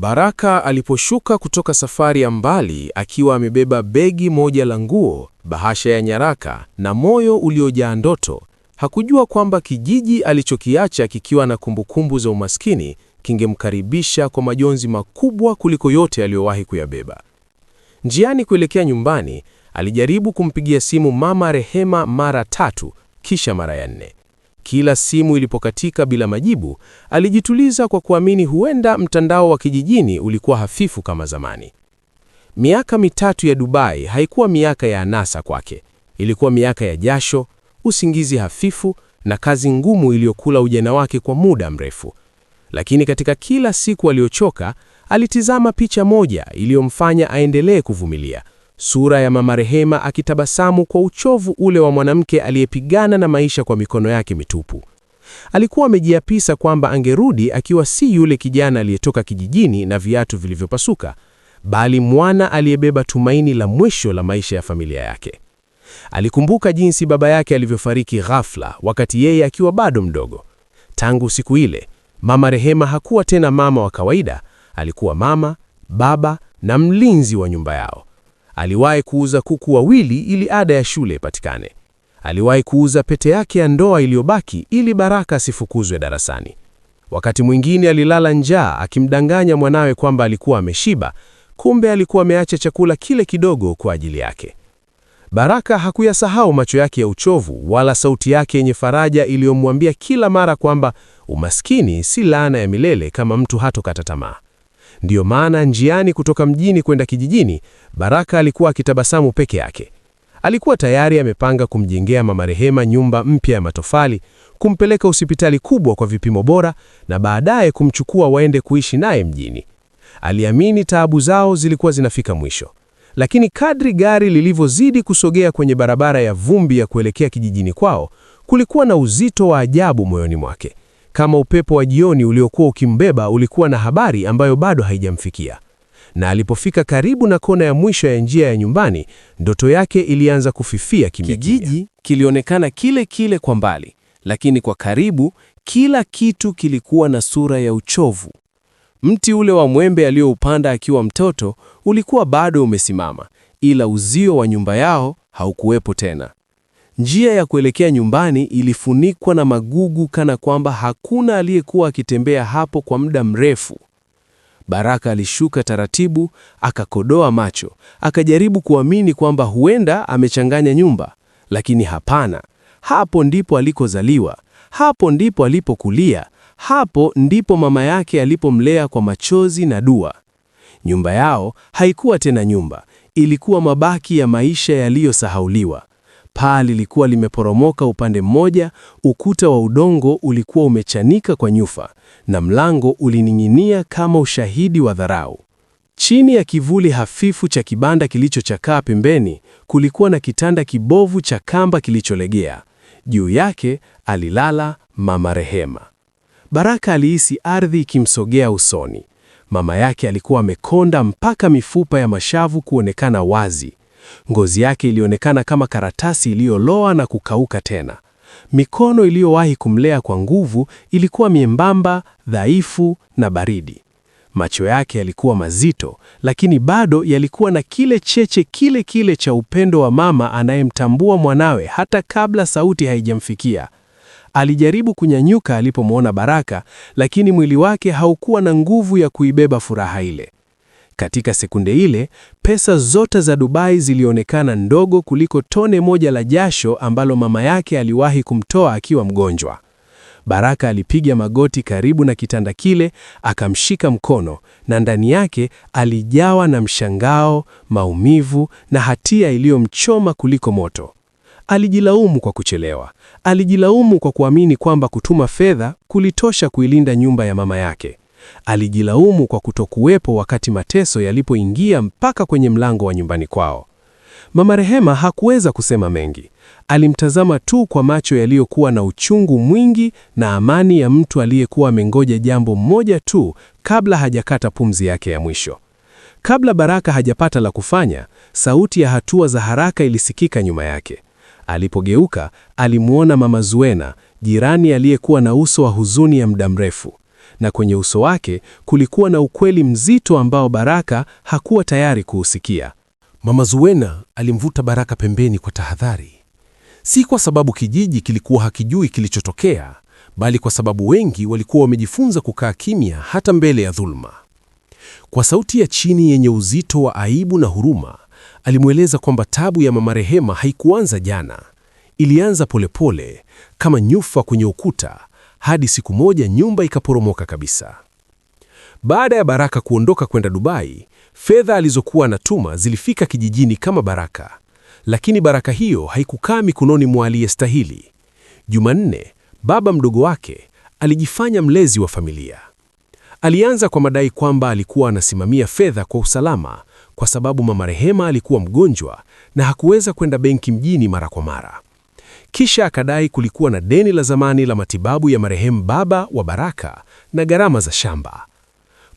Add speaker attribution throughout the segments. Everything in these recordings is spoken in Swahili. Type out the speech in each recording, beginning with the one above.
Speaker 1: Baraka aliposhuka kutoka safari ya mbali akiwa amebeba begi moja la nguo, bahasha ya nyaraka na moyo uliojaa ndoto, hakujua kwamba kijiji alichokiacha kikiwa na kumbukumbu za umaskini kingemkaribisha kwa majonzi makubwa kuliko yote aliyowahi kuyabeba. Njiani kuelekea nyumbani, alijaribu kumpigia simu Mama Rehema mara 3, kisha mara ya 4. Kila simu ilipokatika bila majibu, alijituliza kwa kuamini huenda mtandao wa kijijini ulikuwa hafifu kama zamani. Miaka 3 ya Dubai haikuwa miaka ya anasa kwake. Ilikuwa miaka ya jasho, usingizi hafifu na kazi ngumu iliyokula ujana wake kwa muda mrefu. Lakini katika kila siku aliyochoka, alitizama picha moja iliyomfanya aendelee kuvumilia. Sura ya Mama Rehema akitabasamu kwa uchovu ule wa mwanamke aliyepigana na maisha kwa mikono yake mitupu. Alikuwa amejiapisa kwamba angerudi akiwa si yule kijana aliyetoka kijijini na viatu vilivyopasuka, bali mwana aliyebeba tumaini la mwisho la maisha ya familia yake. Alikumbuka jinsi baba yake alivyofariki ghafla wakati yeye akiwa bado mdogo. Tangu siku ile, Mama Rehema hakuwa tena mama wa kawaida, alikuwa mama, baba na mlinzi wa nyumba yao. Aliwahi kuuza kuku wawili ili ada ya shule ipatikane. Aliwahi kuuza pete yake ya ndoa iliyobaki ili Baraka asifukuzwe darasani. Wakati mwingine alilala njaa akimdanganya mwanawe kwamba alikuwa ameshiba, kumbe alikuwa ameacha chakula kile kidogo kwa ajili yake. Baraka hakuyasahau macho yake ya uchovu wala sauti yake yenye faraja iliyomwambia kila mara kwamba umaskini si laana ya milele kama mtu hatokata tamaa. Ndiyo maana njiani kutoka mjini kwenda kijijini, Baraka alikuwa akitabasamu peke yake. Alikuwa tayari amepanga kumjengea Mama Rehema nyumba mpya ya matofali, kumpeleka hospitali kubwa kwa vipimo bora na baadaye kumchukua waende kuishi naye mjini. Aliamini taabu zao zilikuwa zinafika mwisho. Lakini kadri gari lilivyozidi kusogea kwenye barabara ya vumbi ya kuelekea kijijini kwao, kulikuwa na uzito wa ajabu moyoni mwake. Kama upepo wa jioni uliokuwa ukimbeba ulikuwa na habari ambayo bado haijamfikia. Na alipofika karibu na kona ya mwisho ya njia ya nyumbani, ndoto yake ilianza kufifia kimya.
Speaker 2: Kijiji kilionekana kile kile kwa mbali, lakini kwa karibu kila kitu kilikuwa na sura ya uchovu. Mti ule wa mwembe alioupanda akiwa mtoto ulikuwa bado umesimama, ila uzio wa nyumba yao haukuwepo tena. Njia ya kuelekea nyumbani ilifunikwa na magugu kana kwamba hakuna aliyekuwa akitembea hapo kwa muda mrefu. Baraka alishuka taratibu, akakodoa macho, akajaribu kuamini kwamba huenda amechanganya nyumba, lakini hapana. Hapo ndipo alikozaliwa, hapo ndipo alipokulia, hapo ndipo mama yake alipomlea kwa machozi na dua. Nyumba yao haikuwa tena nyumba, ilikuwa mabaki ya maisha yaliyosahauliwa. Paa lilikuwa limeporomoka upande mmoja, ukuta wa udongo ulikuwa umechanika kwa nyufa, na mlango ulining'inia kama ushahidi wa dharau. Chini ya kivuli hafifu cha kibanda kilichochakaa pembeni, kulikuwa na kitanda kibovu cha kamba kilicholegea. Juu yake alilala Mama Rehema. Baraka alihisi ardhi ikimsogea usoni. Mama yake alikuwa amekonda mpaka mifupa ya mashavu kuonekana wazi. Ngozi yake ilionekana kama karatasi iliyoloa na kukauka tena. Mikono iliyowahi kumlea kwa nguvu ilikuwa miembamba, dhaifu na baridi. Macho yake yalikuwa mazito, lakini bado yalikuwa na kile cheche kile cha upendo wa mama anayemtambua mwanawe hata kabla sauti haijamfikia. Alijaribu kunyanyuka alipomwona Baraka, lakini mwili wake haukuwa na nguvu ya kuibeba furaha ile. Katika sekunde ile, pesa zote za Dubai zilionekana ndogo kuliko tone moja la jasho ambalo mama yake aliwahi kumtoa akiwa mgonjwa. Baraka alipiga magoti karibu na kitanda kile, akamshika mkono, na ndani yake alijawa na mshangao, maumivu na hatia iliyomchoma kuliko moto. Alijilaumu kwa kuchelewa. Alijilaumu kwa kuamini kwamba kutuma fedha kulitosha kuilinda nyumba ya mama yake. Alijilaumu kwa kutokuwepo wakati mateso yalipoingia mpaka kwenye mlango wa nyumbani kwao. Mama Rehema hakuweza kusema mengi. Alimtazama tu kwa macho yaliyokuwa na uchungu mwingi na amani ya mtu aliyekuwa amengoja jambo moja tu kabla hajakata pumzi yake ya mwisho. Kabla Baraka hajapata la kufanya, sauti ya hatua za haraka ilisikika nyuma yake. Alipogeuka, alimuona Mama Zuena, jirani aliyekuwa na uso wa huzuni ya muda mrefu. na kwenye uso wake kulikuwa na ukweli mzito ambao Baraka hakuwa tayari kuusikia.
Speaker 1: Mama Zuena alimvuta Baraka pembeni kwa tahadhari. Si kwa sababu kijiji kilikuwa hakijui kilichotokea, bali kwa sababu wengi walikuwa wamejifunza kukaa kimya hata mbele ya dhuluma. Kwa sauti ya chini yenye uzito wa aibu na huruma, alimweleza kwamba tabu ya Mama Rehema haikuanza jana. Ilianza polepole, kama nyufa kwenye ukuta, hadi siku moja nyumba ikaporomoka kabisa. Baada ya Baraka kuondoka kwenda Dubai, fedha alizokuwa anatuma zilifika kijijini kama baraka. Lakini baraka hiyo haikukaa mikononi mwa aliyestahili. Jumanne, baba mdogo wake, alijifanya mlezi wa familia. Alianza kwa madai kwamba alikuwa anasimamia fedha kwa usalama kwa sababu Mama Rehema alikuwa mgonjwa na hakuweza kwenda benki mjini mara kwa mara. Kisha akadai kulikuwa na deni la zamani la matibabu ya marehemu baba wa Baraka na gharama za shamba.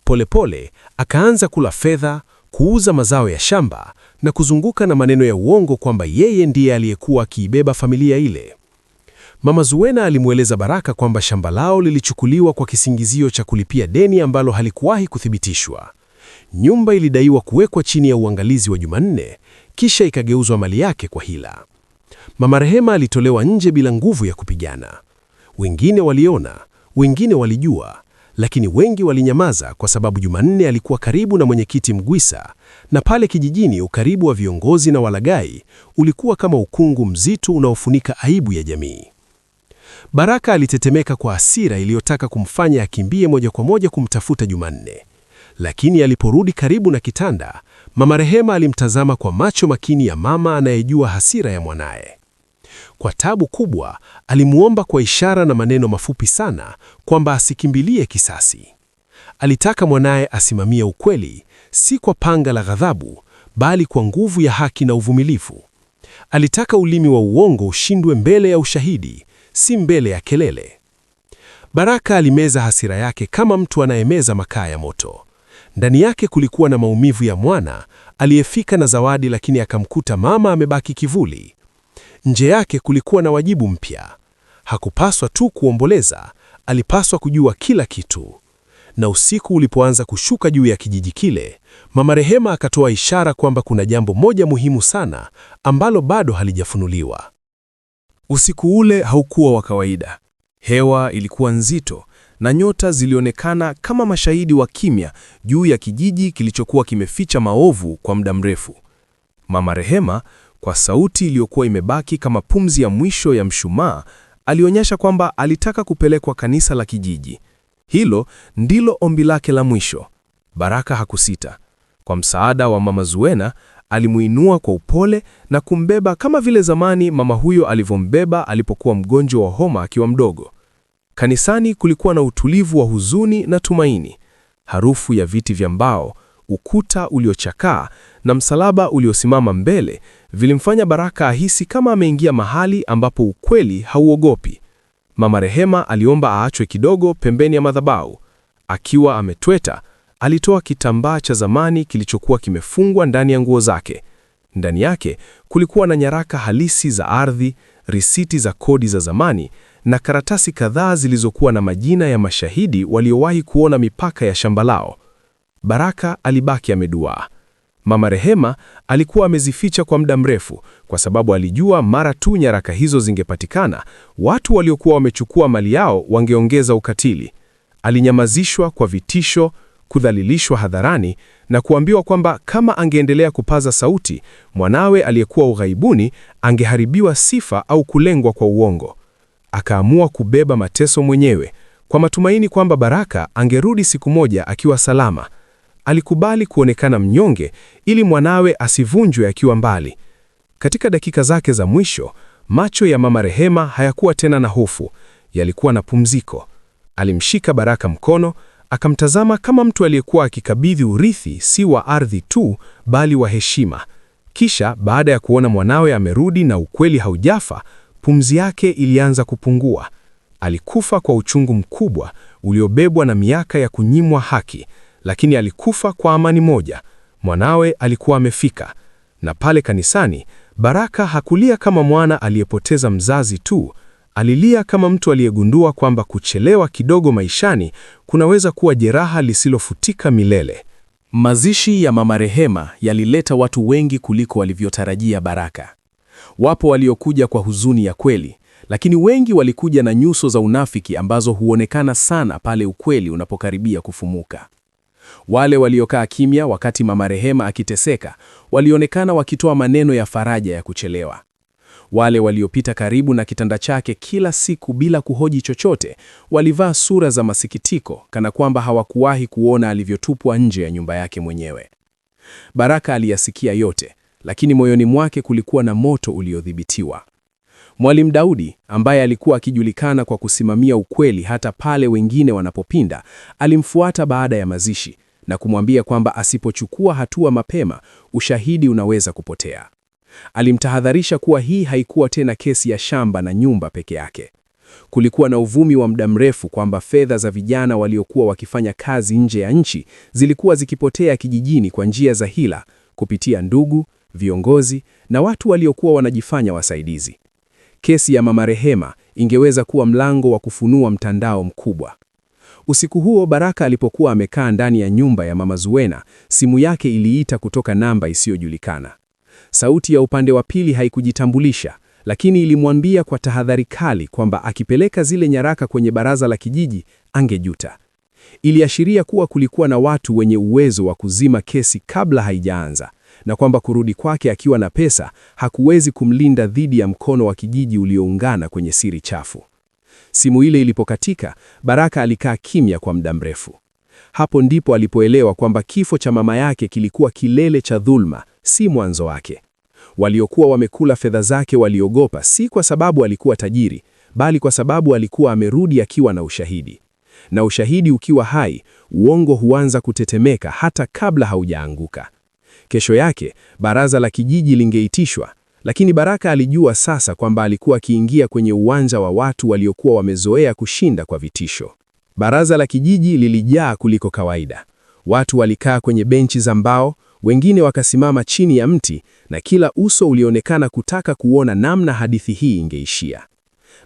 Speaker 1: Polepole akaanza kula fedha, kuuza mazao ya shamba na kuzunguka na maneno ya uongo kwamba yeye ndiye aliyekuwa akiibeba familia ile. Mama Zuena alimweleza Baraka kwamba shamba lao lilichukuliwa kwa kisingizio cha kulipia deni ambalo halikuwahi kuthibitishwa. Nyumba ilidaiwa kuwekwa chini ya uangalizi wa Jumanne, kisha ikageuzwa mali yake kwa hila. Mama Rehema alitolewa nje bila nguvu ya kupigana. Wengine waliona, wengine walijua, lakini wengi walinyamaza kwa sababu Jumanne alikuwa karibu na mwenyekiti Mgwisa, na pale kijijini ukaribu wa viongozi na walaghai ulikuwa kama ukungu mzito unaofunika aibu ya jamii. Baraka alitetemeka kwa hasira iliyotaka kumfanya akimbie moja kwa moja kumtafuta Jumanne. Lakini aliporudi karibu na kitanda, Mama Rehema alimtazama kwa macho makini ya mama anayejua hasira ya mwanaye. Kwa tabu kubwa, alimuomba kwa ishara na maneno mafupi sana kwamba asikimbilie kisasi. Alitaka mwanaye asimamie ukweli, si kwa panga la ghadhabu, bali kwa nguvu ya haki na uvumilivu. Alitaka ulimi wa uongo ushindwe mbele ya ushahidi, si mbele ya kelele. Baraka alimeza hasira yake kama mtu anayemeza makaa ya moto. Ndani yake kulikuwa na maumivu ya mwana aliyefika na zawadi, lakini akamkuta mama amebaki kivuli. Nje yake kulikuwa na wajibu mpya. Hakupaswa tu kuomboleza, alipaswa kujua kila kitu. Na usiku ulipoanza kushuka juu ya kijiji kile, Mama Rehema akatoa ishara kwamba kuna jambo moja muhimu sana ambalo bado halijafunuliwa.
Speaker 2: Usiku ule haukuwa wa kawaida. Hewa ilikuwa nzito na nyota zilionekana kama mashahidi wa kimya juu ya kijiji kilichokuwa kimeficha maovu kwa muda mrefu. Mama Rehema, kwa sauti iliyokuwa imebaki kama pumzi ya mwisho ya mshumaa, alionyesha kwamba alitaka kupelekwa kanisa la kijiji. Hilo ndilo ombi lake la mwisho. Baraka hakusita. Kwa msaada wa Mama Zuena, alimuinua kwa upole na kumbeba kama vile zamani mama huyo alivyombeba alipokuwa mgonjwa wa homa akiwa mdogo. Kanisani kulikuwa na utulivu wa huzuni na tumaini. Harufu ya viti vya mbao, ukuta uliochakaa na msalaba uliosimama mbele vilimfanya Baraka ahisi kama ameingia mahali ambapo ukweli hauogopi. Mama Rehema aliomba aachwe kidogo pembeni ya madhabahu. Akiwa ametweta, alitoa kitambaa cha zamani kilichokuwa kimefungwa ndani ya nguo zake. Ndani yake kulikuwa na nyaraka halisi za ardhi, risiti za kodi za zamani na karatasi kadhaa zilizokuwa na majina ya mashahidi waliowahi kuona mipaka ya shamba lao. Baraka alibaki ameduaa. Mama Rehema alikuwa amezificha kwa muda mrefu kwa sababu alijua mara tu nyaraka hizo zingepatikana, watu waliokuwa wamechukua mali yao wangeongeza ukatili. Alinyamazishwa kwa vitisho, kudhalilishwa hadharani na kuambiwa kwamba kama angeendelea kupaza sauti, mwanawe aliyekuwa ughaibuni angeharibiwa sifa au kulengwa kwa uongo. Akaamua kubeba mateso mwenyewe kwa matumaini kwamba Baraka angerudi siku moja akiwa salama. Alikubali kuonekana mnyonge ili mwanawe asivunjwe akiwa mbali. Katika dakika zake za mwisho, macho ya Mama Rehema hayakuwa tena na hofu, yalikuwa na pumziko. Alimshika Baraka mkono, akamtazama kama mtu aliyekuwa akikabidhi urithi si wa ardhi tu, bali wa heshima. Kisha baada ya kuona mwanawe amerudi na ukweli haujafa, pumzi yake ilianza kupungua. Alikufa kwa uchungu mkubwa uliobebwa na miaka ya kunyimwa haki, lakini alikufa kwa amani moja. Mwanawe alikuwa amefika. Na pale kanisani, Baraka hakulia kama mwana aliyepoteza mzazi tu,
Speaker 1: Alilia kama mtu aliyegundua kwamba kuchelewa kidogo maishani kunaweza kuwa jeraha lisilofutika milele.
Speaker 2: Mazishi ya Mama Rehema yalileta watu wengi kuliko walivyotarajia Baraka. Wapo waliokuja kwa huzuni ya kweli, lakini wengi walikuja na nyuso za unafiki ambazo huonekana sana pale ukweli unapokaribia kufumuka. Wale waliokaa kimya wakati Mama Rehema akiteseka, walionekana wakitoa maneno ya faraja ya kuchelewa. Wale waliopita karibu na kitanda chake kila siku bila kuhoji chochote, walivaa sura za masikitiko kana kwamba hawakuwahi kuona alivyotupwa nje ya nyumba yake mwenyewe. Baraka aliyasikia yote, lakini moyoni mwake kulikuwa na moto uliodhibitiwa. Mwalimu Daudi, ambaye alikuwa akijulikana kwa kusimamia ukweli hata pale wengine wanapopinda, alimfuata baada ya mazishi na kumwambia kwamba asipochukua hatua mapema, ushahidi unaweza kupotea. Alimtahadharisha kuwa hii haikuwa tena kesi ya shamba na nyumba peke yake. Kulikuwa na uvumi wa muda mrefu kwamba fedha za vijana waliokuwa wakifanya kazi nje ya nchi zilikuwa zikipotea kijijini kwa njia za hila, kupitia ndugu, viongozi na watu waliokuwa wanajifanya wasaidizi. Kesi ya Mama Rehema ingeweza kuwa mlango wa kufunua mtandao mkubwa. Usiku huo Baraka alipokuwa amekaa ndani ya nyumba ya Mama Zuena, simu yake iliita kutoka namba isiyojulikana. Sauti ya upande wa pili haikujitambulisha, lakini ilimwambia kwa tahadhari kali kwamba akipeleka zile nyaraka kwenye baraza la kijiji angejuta. Iliashiria kuwa kulikuwa na watu wenye uwezo wa kuzima kesi kabla haijaanza, na kwamba kurudi kwake akiwa na pesa hakuwezi kumlinda dhidi ya mkono wa kijiji ulioungana kwenye siri chafu. Simu ile ilipokatika, Baraka alikaa kimya kwa muda mrefu. Hapo ndipo alipoelewa kwamba kifo cha mama yake kilikuwa kilele cha dhulma, si mwanzo wake. Waliokuwa wamekula fedha zake waliogopa, si kwa sababu alikuwa tajiri, bali kwa sababu alikuwa amerudi akiwa na ushahidi. Na ushahidi ukiwa hai, uongo huanza kutetemeka hata kabla haujaanguka. Kesho yake, baraza la kijiji lingeitishwa, lakini Baraka alijua sasa kwamba alikuwa akiingia kwenye uwanja wa watu waliokuwa wamezoea kushinda kwa vitisho. Baraza la kijiji lilijaa kuliko kawaida. Watu walikaa kwenye benchi za mbao, wengine wakasimama chini ya mti, na kila uso ulionekana kutaka kuona namna hadithi hii ingeishia.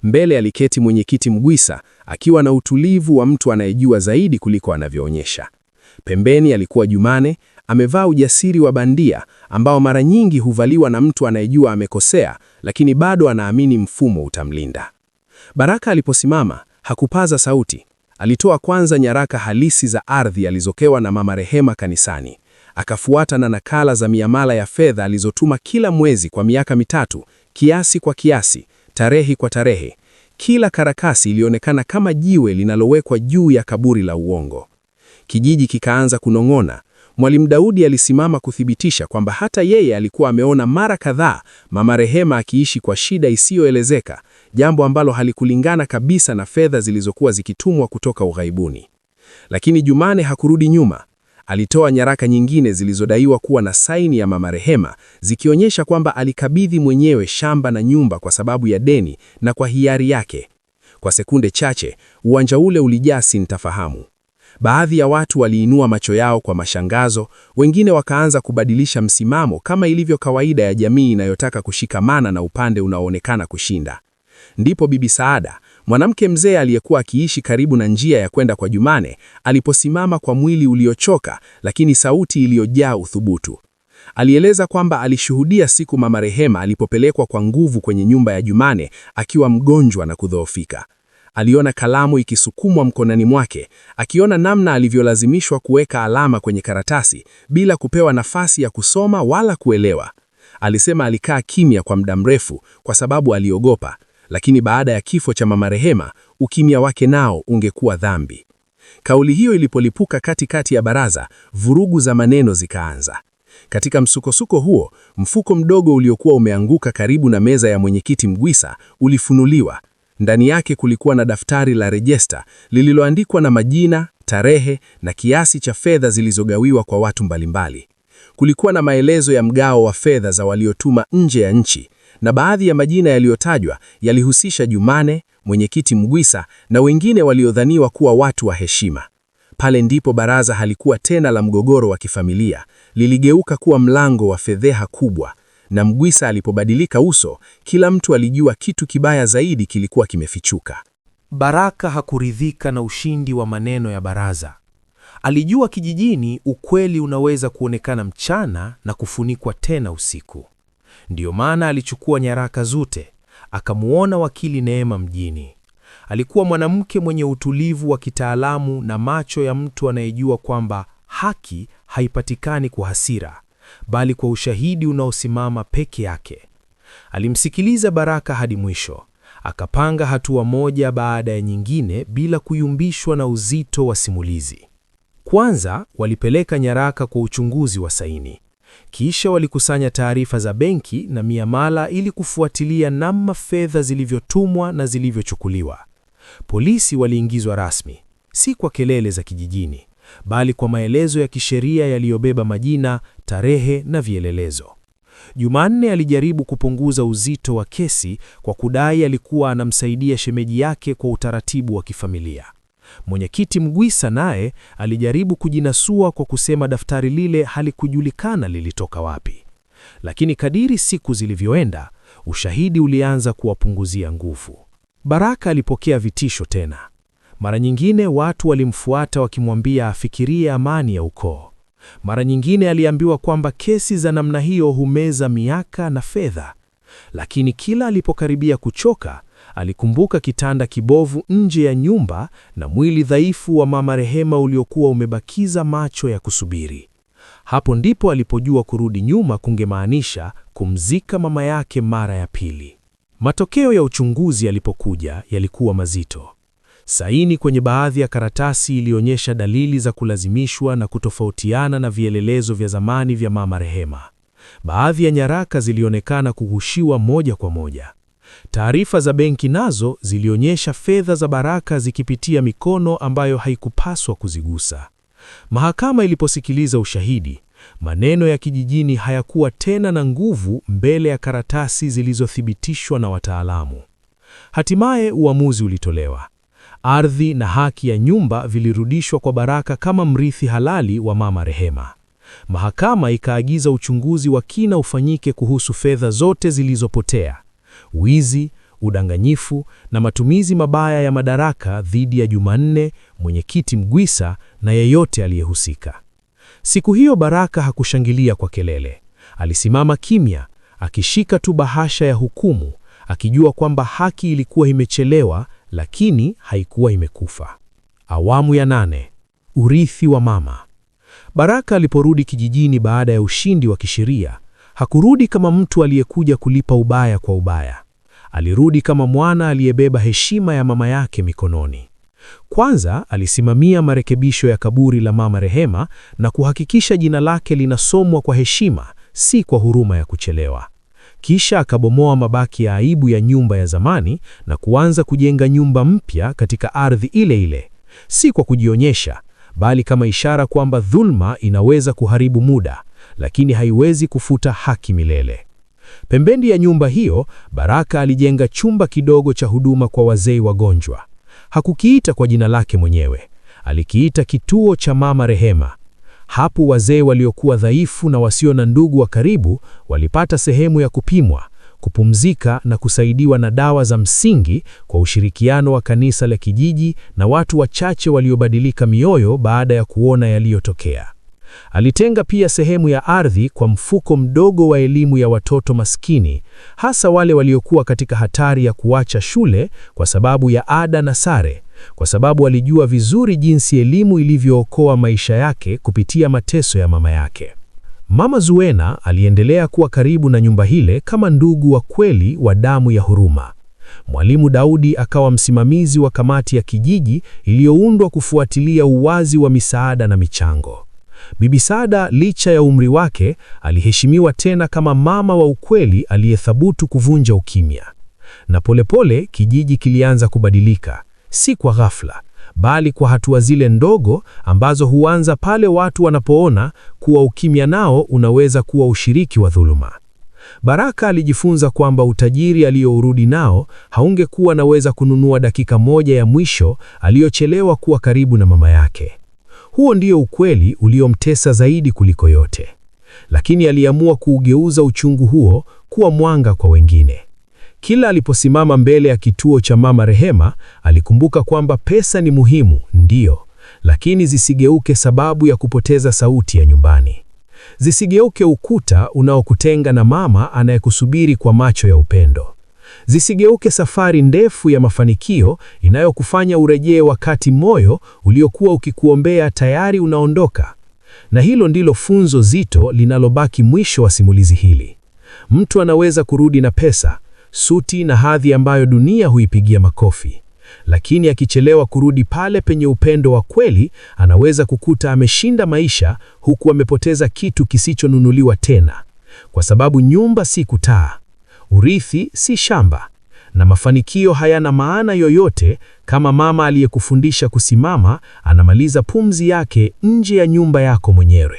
Speaker 2: Mbele aliketi mwenyekiti Mgwisa, akiwa na utulivu wa mtu anayejua zaidi kuliko anavyoonyesha. Pembeni alikuwa Jumane, amevaa ujasiri wa bandia ambao mara nyingi huvaliwa na mtu anayejua amekosea, lakini bado anaamini mfumo utamlinda. Baraka aliposimama, hakupaza sauti. Alitoa kwanza nyaraka halisi za ardhi alizokewa na Mama Rehema kanisani. Akafuata na nakala za miamala ya fedha alizotuma kila mwezi kwa miaka 3, kiasi kwa kiasi, tarehe kwa tarehe. Kila karakasi ilionekana kama jiwe linalowekwa juu ya kaburi la uongo. Kijiji kikaanza kunong'ona. Mwalimu Daudi alisimama kuthibitisha kwamba hata yeye alikuwa ameona mara kadhaa Mama Rehema akiishi kwa shida isiyoelezeka, jambo ambalo halikulingana kabisa na fedha zilizokuwa zikitumwa kutoka ughaibuni. Lakini Jumane hakurudi nyuma. Alitoa nyaraka nyingine zilizodaiwa kuwa na saini ya Mama Rehema, zikionyesha kwamba alikabidhi mwenyewe shamba na nyumba kwa sababu ya deni na kwa hiari yake. Kwa sekunde chache, uwanja ule ulijaa sintofahamu. Baadhi ya watu waliinua macho yao kwa mashangazo, wengine wakaanza kubadilisha msimamo kama ilivyo kawaida ya jamii inayotaka kushikamana na upande unaoonekana kushinda. Ndipo Bibi Saada, mwanamke mzee aliyekuwa akiishi karibu na njia ya kwenda kwa Jumane, aliposimama kwa mwili uliochoka lakini sauti iliyojaa uthubutu. Alieleza kwamba alishuhudia siku Mama Rehema alipopelekwa kwa nguvu kwenye nyumba ya Jumane akiwa mgonjwa na kudhoofika. Aliona kalamu ikisukumwa mkononi mwake, akiona namna alivyolazimishwa kuweka alama kwenye karatasi bila kupewa nafasi ya kusoma wala kuelewa. Alisema alikaa kimya kwa muda mrefu kwa sababu aliogopa, lakini baada ya kifo cha Mama Rehema, ukimya wake nao ungekuwa dhambi. Kauli hiyo ilipolipuka katikati ya baraza, vurugu za maneno zikaanza. Katika msukosuko huo, mfuko mdogo uliokuwa umeanguka karibu na meza ya mwenyekiti Mgwisa ulifunuliwa. Ndani yake kulikuwa na daftari la rejista lililoandikwa na majina, tarehe na kiasi cha fedha zilizogawiwa kwa watu mbalimbali. Kulikuwa na maelezo ya mgao wa fedha za waliotuma nje ya nchi, na baadhi ya majina yaliyotajwa yalihusisha Jumane, mwenyekiti Mgwisa na wengine waliodhaniwa kuwa watu wa heshima. Pale ndipo baraza halikuwa tena la mgogoro wa kifamilia, liligeuka kuwa mlango wa fedheha kubwa.
Speaker 3: na Mgwisa alipobadilika uso, kila mtu alijua kitu kibaya zaidi kilikuwa kimefichuka.
Speaker 1: Baraka hakuridhika na ushindi wa maneno ya baraza. Alijua kijijini ukweli unaweza kuonekana mchana na kufunikwa tena usiku. Ndiyo maana alichukua nyaraka zote, akamuona wakili Neema mjini. Alikuwa mwanamke mwenye utulivu wa kitaalamu na macho ya mtu anayejua kwamba haki haipatikani kwa hasira, bali kwa ushahidi unaosimama peke yake. Alimsikiliza Baraka hadi mwisho, akapanga hatua moja baada ya nyingine bila kuyumbishwa na uzito wa simulizi. Kwanza walipeleka nyaraka kwa uchunguzi wa saini. Kisha walikusanya taarifa za benki na miamala ili kufuatilia namna fedha zilivyotumwa na zilivyochukuliwa. Polisi waliingizwa rasmi, si kwa kelele za kijijini, bali kwa maelezo ya kisheria yaliyobeba majina, tarehe na vielelezo. Jumanne alijaribu kupunguza uzito wa kesi kwa kudai alikuwa anamsaidia shemeji yake kwa utaratibu wa kifamilia. Mwenyekiti Mgwisa naye alijaribu kujinasua kwa kusema daftari lile halikujulikana lilitoka wapi. Lakini kadiri siku zilivyoenda, ushahidi ulianza kuwapunguzia nguvu. Baraka alipokea vitisho tena. Mara nyingine watu walimfuata wakimwambia afikirie amani ya ukoo. Mara nyingine aliambiwa kwamba kesi za namna hiyo humeza miaka na fedha. Lakini kila alipokaribia kuchoka, alikumbuka kitanda kibovu nje ya nyumba na mwili dhaifu wa mama Rehema uliokuwa umebakiza macho ya kusubiri. Hapo ndipo alipojua kurudi nyuma kungemaanisha kumzika mama yake mara ya pili. Matokeo ya uchunguzi yalipokuja yalikuwa mazito. Saini kwenye baadhi ya karatasi ilionyesha dalili za kulazimishwa na kutofautiana na vielelezo vya zamani vya mama Rehema. Baadhi ya nyaraka zilionekana kughushiwa moja kwa moja. Taarifa za benki nazo zilionyesha fedha za Baraka zikipitia mikono ambayo haikupaswa kuzigusa. Mahakama iliposikiliza ushahidi, maneno ya kijijini hayakuwa tena na nguvu mbele ya karatasi zilizothibitishwa na wataalamu. Hatimaye uamuzi ulitolewa. Ardhi na haki ya nyumba vilirudishwa kwa Baraka kama mrithi halali wa mama Rehema. Mahakama ikaagiza uchunguzi wa kina ufanyike kuhusu fedha zote zilizopotea, wizi, udanganyifu na matumizi mabaya ya madaraka dhidi ya Jumanne, mwenyekiti Mgwisa na yeyote aliyehusika. Siku hiyo Baraka hakushangilia kwa kelele. Alisimama kimya, akishika tu bahasha ya hukumu, akijua kwamba haki ilikuwa imechelewa, lakini haikuwa imekufa. Awamu ya 8. Urithi wa mama. Baraka aliporudi kijijini baada ya ushindi wa kisheria, hakurudi kama mtu aliyekuja kulipa ubaya kwa ubaya. Alirudi kama mwana aliyebeba heshima ya mama yake mikononi. Kwanza alisimamia marekebisho ya kaburi la mama Rehema na kuhakikisha jina lake linasomwa kwa heshima, si kwa huruma ya kuchelewa. Kisha akabomoa mabaki ya aibu ya nyumba ya zamani na kuanza kujenga nyumba mpya katika ardhi ile ile, si kwa kujionyesha, bali kama ishara kwamba dhulma inaweza kuharibu muda, lakini haiwezi kufuta haki milele. Pembeni ya nyumba hiyo, Baraka alijenga chumba kidogo cha huduma kwa wazee wagonjwa. Hakukiita kwa jina lake mwenyewe, alikiita kituo cha mama Rehema. Hapo wazee waliokuwa dhaifu na wasio na ndugu wa karibu walipata sehemu ya kupimwa, kupumzika na kusaidiwa na dawa za msingi kwa ushirikiano wa kanisa la kijiji na watu wachache waliobadilika mioyo baada ya kuona yaliyotokea. Alitenga pia sehemu ya ardhi kwa mfuko mdogo wa elimu ya watoto maskini, hasa wale waliokuwa katika hatari ya kuacha shule kwa sababu ya ada na sare, kwa sababu alijua vizuri jinsi elimu ilivyookoa maisha yake kupitia mateso ya mama yake. Mama Zuena aliendelea kuwa karibu na nyumba hile kama ndugu wa kweli wa damu ya huruma. Mwalimu Daudi akawa msimamizi wa kamati ya kijiji iliyoundwa kufuatilia uwazi wa misaada na michango. Bibi Saada, licha ya umri wake, aliheshimiwa tena kama mama wa ukweli aliyethubutu kuvunja ukimya. Na polepole kijiji kilianza kubadilika, si kwa ghafla, bali kwa hatua zile ndogo ambazo huanza pale watu wanapoona kuwa ukimya nao unaweza kuwa ushiriki wa dhuluma. Baraka alijifunza kwamba utajiri aliyourudi nao haungekuwa naweza kununua dakika moja ya mwisho aliyochelewa kuwa karibu na mama yake. Huo ndio ukweli uliomtesa zaidi kuliko yote.
Speaker 3: lakini aliamua kuugeuza uchungu huo kuwa mwanga kwa wengine. Kila aliposimama mbele ya kituo cha Mama Rehema, alikumbuka kwamba pesa ni muhimu, ndiyo, lakini zisigeuke sababu ya kupoteza sauti ya nyumbani. Zisigeuke ukuta unaokutenga na mama anayekusubiri kwa macho ya upendo. Zisigeuke safari ndefu ya mafanikio inayokufanya urejee wakati moyo uliokuwa ukikuombea tayari unaondoka. Na hilo ndilo funzo zito linalobaki mwisho wa simulizi hili. Mtu anaweza kurudi na pesa, suti na hadhi ambayo dunia huipigia makofi. Lakini akichelewa kurudi pale penye upendo wa kweli, anaweza kukuta ameshinda maisha huku amepoteza kitu kisichonunuliwa tena. Kwa sababu nyumba si kutaa, urithi si shamba, na mafanikio hayana maana yoyote kama mama aliyekufundisha kusimama anamaliza pumzi yake nje ya nyumba yako mwenyewe.